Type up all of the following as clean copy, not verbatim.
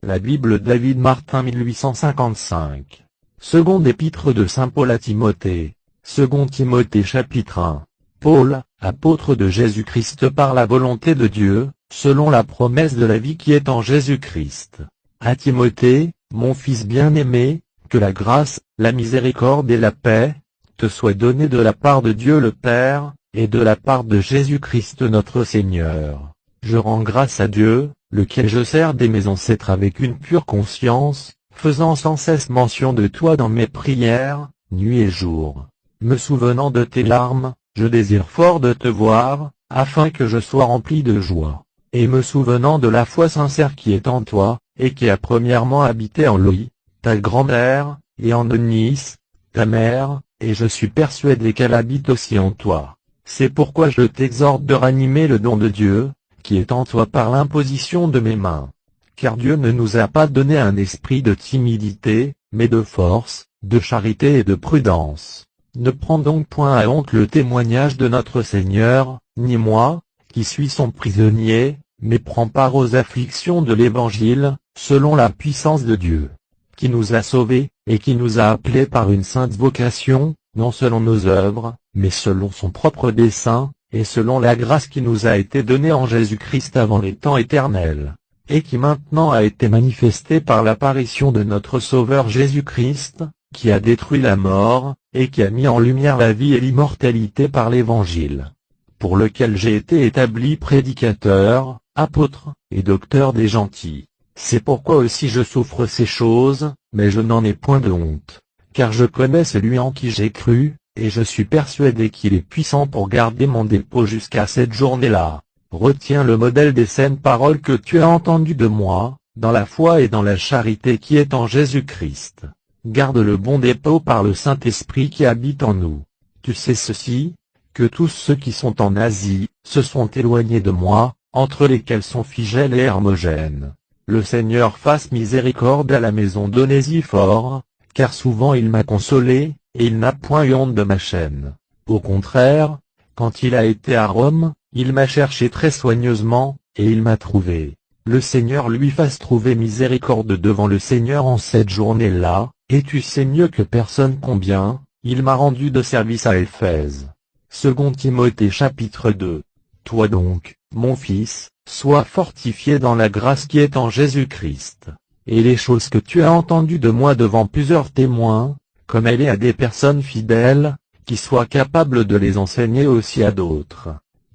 La Bible David Martin 1855. Seconde épître de saint Paul à Timothée. Second Timothée chapitre 1. Paul, apôtre de Jésus-Christ par la volonté de Dieu, selon la promesse de la vie qui est en Jésus-Christ. À Timothée, mon fils bien-aimé, que la grâce, la miséricorde et la paix te soient données de la part de Dieu le Père, et de la part de Jésus-Christ notre Seigneur. Je rends grâce à Dieu, lequel je sers dès mes ancêtres avec une pure conscience, faisant sans cesse mention de toi dans mes prières, nuit et jour. Me souvenant de tes larmes, je désire fort de te voir, afin que je sois rempli de joie. Et me souvenant de la foi sincère qui est en toi, et qui a premièrement habité en Loïs, ta grand-mère, et en Eunice, ta mère, et je suis persuadé qu'elle habite aussi en toi. C'est pourquoi je t'exhorte de ranimer le don de Dieu, qui est en toi par l'imposition de mes mains. Car Dieu ne nous a pas donné un esprit de timidité, mais de force, de charité et de prudence. Ne prends donc point à honte le témoignage de notre Seigneur, ni moi, qui suis son prisonnier, mais prends part aux afflictions de l'Évangile, selon la puissance de Dieu, qui nous a sauvés, et qui nous a appelés par une sainte vocation, non selon nos œuvres, mais selon son propre dessein, et selon la grâce qui nous a été donnée en Jésus-Christ avant les temps éternels, et qui maintenant a été manifestée par l'apparition de notre Sauveur Jésus-Christ, qui a détruit la mort, et qui a mis en lumière la vie et l'immortalité par l'Évangile, pour lequel j'ai été établi prédicateur, apôtre, et docteur des gentils. C'est pourquoi aussi je souffre ces choses, mais je n'en ai point de honte, car je connais celui en qui j'ai cru, et je suis persuadé qu'il est puissant pour garder mon dépôt jusqu'à cette journée-là. Retiens le modèle des saines paroles que tu as entendues de moi, dans la foi et dans la charité qui est en Jésus-Christ. Garde le bon dépôt par le Saint-Esprit qui habite en nous. Tu sais ceci, que tous ceux qui sont en Asie, se sont éloignés de moi, entre lesquels sont Phygèle et Hermogène. Le Seigneur fasse miséricorde à la maison d'Onésiphore, car souvent il m'a consolé, et il n'a point eu honte de ma chaîne. Au contraire, quand il a été à Rome, il m'a cherché très soigneusement, et il m'a trouvé. Le Seigneur lui fasse trouver miséricorde devant le Seigneur en cette journée-là, et tu sais mieux que personne combien, il m'a rendu de service à Éphèse. Second Timothée chapitre 2. Toi donc, mon fils, sois fortifié dans la grâce qui est en Jésus-Christ. Et les choses que tu as entendues de moi devant plusieurs témoins, comme elle est à des personnes fidèles, qui soient capables de les enseigner aussi à d'autres.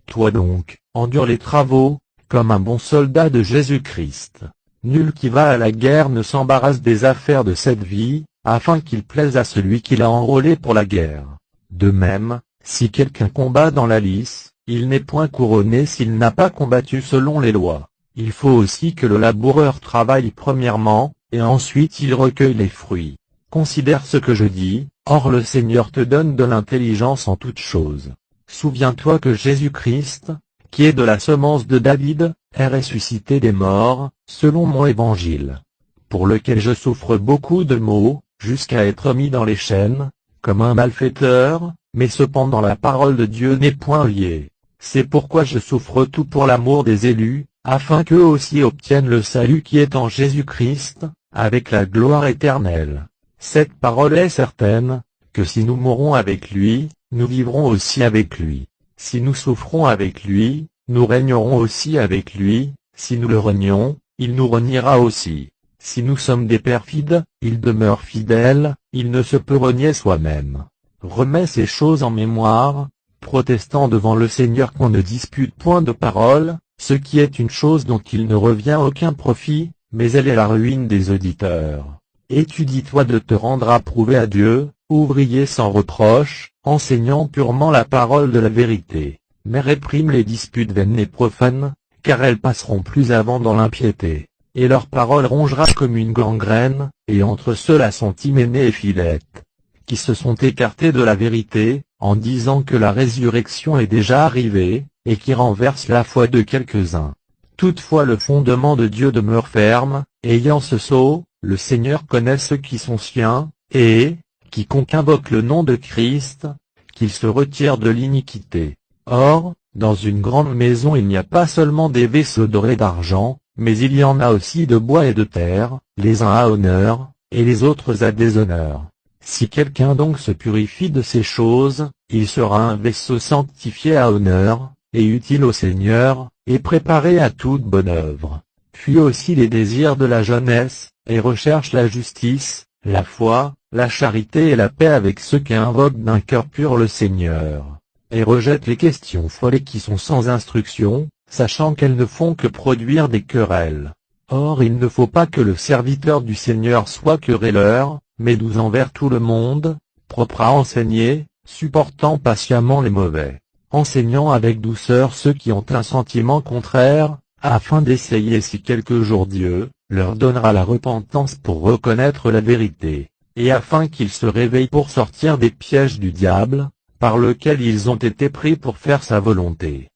Toi donc, endure les travaux, comme un bon soldat de Jésus-Christ. Nul qui va à la guerre ne s'embarrasse des affaires de cette vie, afin qu'il plaise à celui qui l'a enrôlé pour la guerre. De même, si quelqu'un combat dans la lice, il n'est point couronné s'il n'a pas combattu selon les lois. Il faut aussi que le laboureur travaille premièrement, et ensuite il recueille les fruits. Considère ce que je dis, or le Seigneur te donne de l'intelligence en toutes choses. Souviens-toi que Jésus-Christ, qui est de la semence de David, est ressuscité des morts, selon mon évangile, pour lequel je souffre beaucoup de maux, jusqu'à être mis dans les chaînes, comme un malfaiteur, mais cependant la parole de Dieu n'est point liée. C'est pourquoi je souffre tout pour l'amour des élus, afin qu'eux aussi obtiennent le salut qui est en Jésus-Christ, avec la gloire éternelle. Cette parole est certaine, que si nous mourons avec lui, nous vivrons aussi avec lui. Si nous souffrons avec lui, nous régnerons aussi avec lui, si nous le renions, il nous reniera aussi. Si nous sommes des perfides, il demeure fidèle, il ne se peut renier soi-même. Remets ces choses en mémoire, protestant devant le Seigneur qu'on ne dispute point de parole, ce qui est une chose dont il ne revient aucun profit, mais elle est la ruine des auditeurs. Étudie-toi de te rendre approuvé à Dieu, ouvrier sans reproche, enseignant purement la parole de la vérité. Mais réprime les disputes vaines et profanes, car elles passeront plus avant dans l'impiété, et leur parole rongera comme une gangrène, et entre ceux-là sont Hyménée et Philette, qui se sont écartés de la vérité, en disant que la résurrection est déjà arrivée, et qui renversent la foi de quelques-uns. Toutefois le fondement de Dieu demeure ferme, ayant ce sceau, le Seigneur connaît ceux qui sont siens, et, quiconque invoque le nom de Christ, qu'il se retire de l'iniquité. Or, dans une grande maison il n'y a pas seulement des vaisseaux dorés d'argent, mais il y en a aussi de bois et de terre, les uns à honneur, et les autres à déshonneur. Si quelqu'un donc se purifie de ces choses, il sera un vaisseau sanctifié à honneur, et utile au Seigneur, et préparé à toute bonne œuvre. Fuis aussi les désirs de la jeunesse, et recherche la justice, la foi, la charité et la paix avec ceux qui invoquent d'un cœur pur le Seigneur. Et rejette les questions folles et qui sont sans instruction, sachant qu'elles ne font que produire des querelles. Or il ne faut pas que le serviteur du Seigneur soit querelleur, mais doux envers tout le monde, propre à enseigner, supportant patiemment les mauvais, enseignant avec douceur ceux qui ont un sentiment contraire, afin d'essayer si quelque jour Dieu leur donnera la repentance pour reconnaître la vérité, et afin qu'ils se réveillent pour sortir des pièges du diable, par lequel ils ont été pris pour faire sa volonté.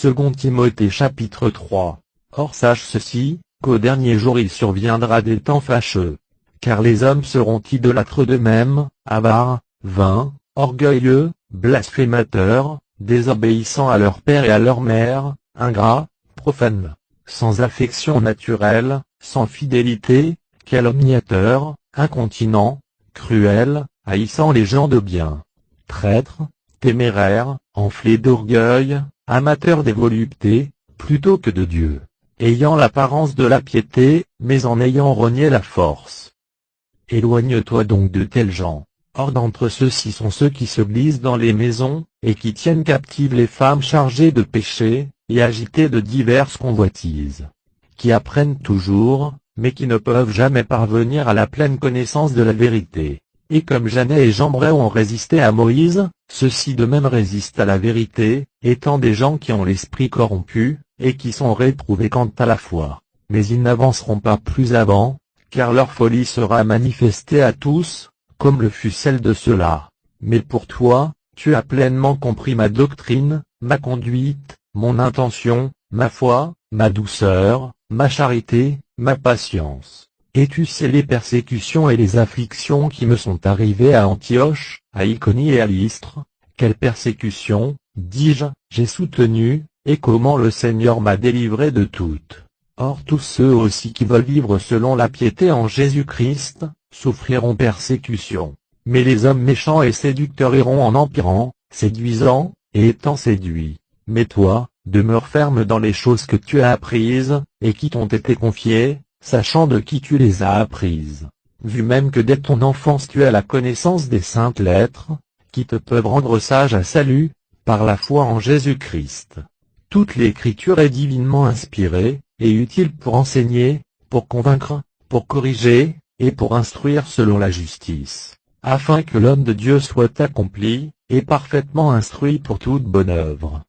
2 Timothée chapitre 3. Or sache ceci, qu'au dernier jour il surviendra des temps fâcheux. Car les hommes seront idolâtres d'eux-mêmes, avares, vains, orgueilleux, blasphémateurs, désobéissants à leur père et à leur mère, ingrats, profanes, sans affection naturelle, sans fidélité, calomniateurs, incontinents, cruels, haïssant les gens de bien, traîtres, téméraires, enflés d'orgueil, amateurs des voluptés, plutôt que de Dieu, ayant l'apparence de la piété, mais en ayant renié la force. Éloigne-toi donc de tels gens. Or d'entre ceux-ci sont ceux qui se glissent dans les maisons, et qui tiennent captives les femmes chargées de péché, et agitées de diverses convoitises, qui apprennent toujours, mais qui ne peuvent jamais parvenir à la pleine connaissance de la vérité. Et comme Jannet et Jambres ont résisté à Moïse, ceux-ci de même résistent à la vérité, étant des gens qui ont l'esprit corrompu, et qui sont réprouvés quant à la foi. Mais ils n'avanceront pas plus avant, car leur folie sera manifestée à tous, comme le fut celle de ceux-là. Mais pour toi, tu as pleinement compris ma doctrine, ma conduite, mon intention, ma foi, ma douceur, ma charité, ma patience. Et tu sais les persécutions et les afflictions qui me sont arrivées à Antioche, à Iconie et à Lystre. Quelles persécutions, dis-je, j'ai soutenues, et comment le Seigneur m'a délivré de toutes. Or tous ceux aussi qui veulent vivre selon la piété en Jésus-Christ, souffriront persécution. Mais les hommes méchants et séducteurs iront en empirant, séduisant, et étant séduits. Mais toi, demeure ferme dans les choses que tu as apprises, et qui t'ont été confiées, sachant de qui tu les as apprises. Vu même que dès ton enfance tu as la connaissance des saintes lettres, qui te peuvent rendre sage à salut, par la foi en Jésus-Christ. Toute l'écriture est divinement inspirée, et utile pour enseigner, pour convaincre, pour corriger, et pour instruire selon la justice, afin que l'homme de Dieu soit accompli, et parfaitement instruit pour toute bonne œuvre.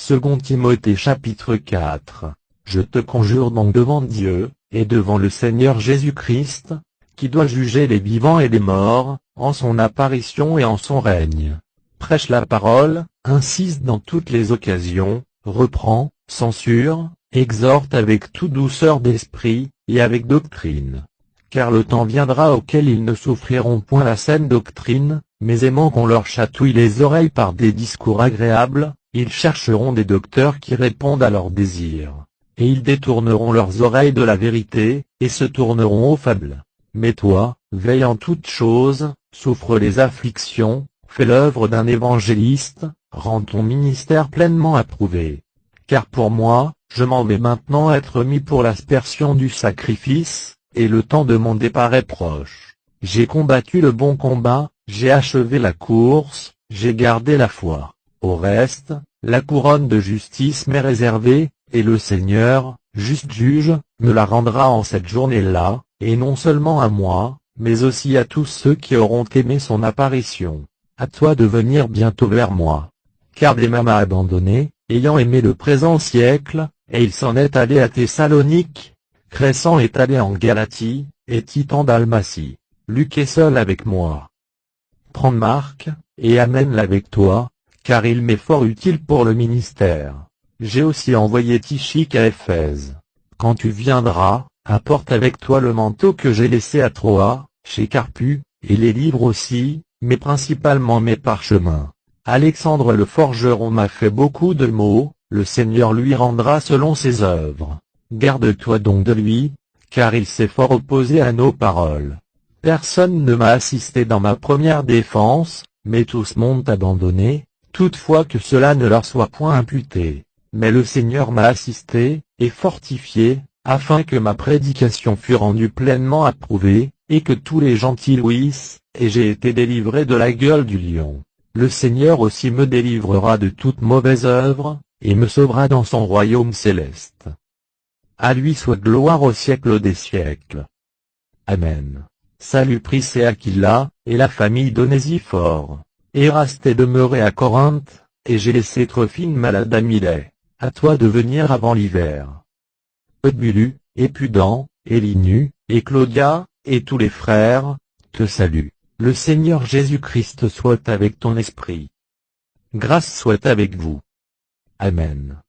2 Timothée chapitre 4. Je te conjure donc devant Dieu, et devant le Seigneur Jésus-Christ, qui doit juger les vivants et les morts, en son apparition et en son règne. Prêche la parole, insiste dans toutes les occasions, reprend, censure, exhorte avec toute douceur d'esprit, et avec doctrine. Car le temps viendra auquel ils ne souffriront point la saine doctrine, mais aimant qu'on leur chatouille les oreilles par des discours agréables, ils chercheront des docteurs qui répondent à leurs désirs. Et ils détourneront leurs oreilles de la vérité, et se tourneront aux fables. Mais toi, veille en toutes choses, souffre les afflictions, fais l'œuvre d'un évangéliste, rends ton ministère pleinement approuvé. Car pour moi, je m'en vais maintenant être mis pour l'aspersion du sacrifice, et le temps de mon départ est proche. J'ai combattu le bon combat, j'ai achevé la course, j'ai gardé la foi. Au reste, la couronne de justice m'est réservée, et le Seigneur, juste juge, me la rendra en cette journée-là, et non seulement à moi, mais aussi à tous ceux qui auront aimé son apparition. À toi de venir bientôt vers moi. Car Déma m'a abandonné, ayant aimé le présent siècle, et il s'en est allé à Thessalonique. Crescent est allé en Galatie, et Titan Dalmatie. Luc est seul avec moi. Prends Marc, et amène-le avec toi, car il m'est fort utile pour le ministère. J'ai aussi envoyé Tychik à Éphèse. Quand tu viendras, apporte avec toi le manteau que j'ai laissé à Troas, chez Carpu, et les livres aussi, mais principalement mes parchemins. Alexandre le forgeron m'a fait beaucoup de maux, le Seigneur lui rendra selon ses œuvres. Garde-toi donc de lui, car il s'est fort opposé à nos paroles. Personne ne m'a assisté dans ma première défense, mais tous m'ont abandonné, toutefois que cela ne leur soit point imputé. Mais le Seigneur m'a assisté, et fortifié, afin que ma prédication fût rendue pleinement approuvée, et que tous les gentils louissent, et j'ai été délivré de la gueule du lion. Le Seigneur aussi me délivrera de toute mauvaise œuvre, et me sauvera dans son royaume céleste. À lui soit gloire au siècle des siècles. Amen. Salut Priscilla et Aquila, et la famille d'Onésiphore. Eraste est demeuré à Corinthe, et j'ai laissé Trophime malade à Milet. À toi de venir avant l'hiver. Eubulu, et Pudent, et Linu, et Claudia, et tous les frères, te saluent. Le Seigneur Jésus-Christ soit avec ton esprit. Grâce soit avec vous. Amen.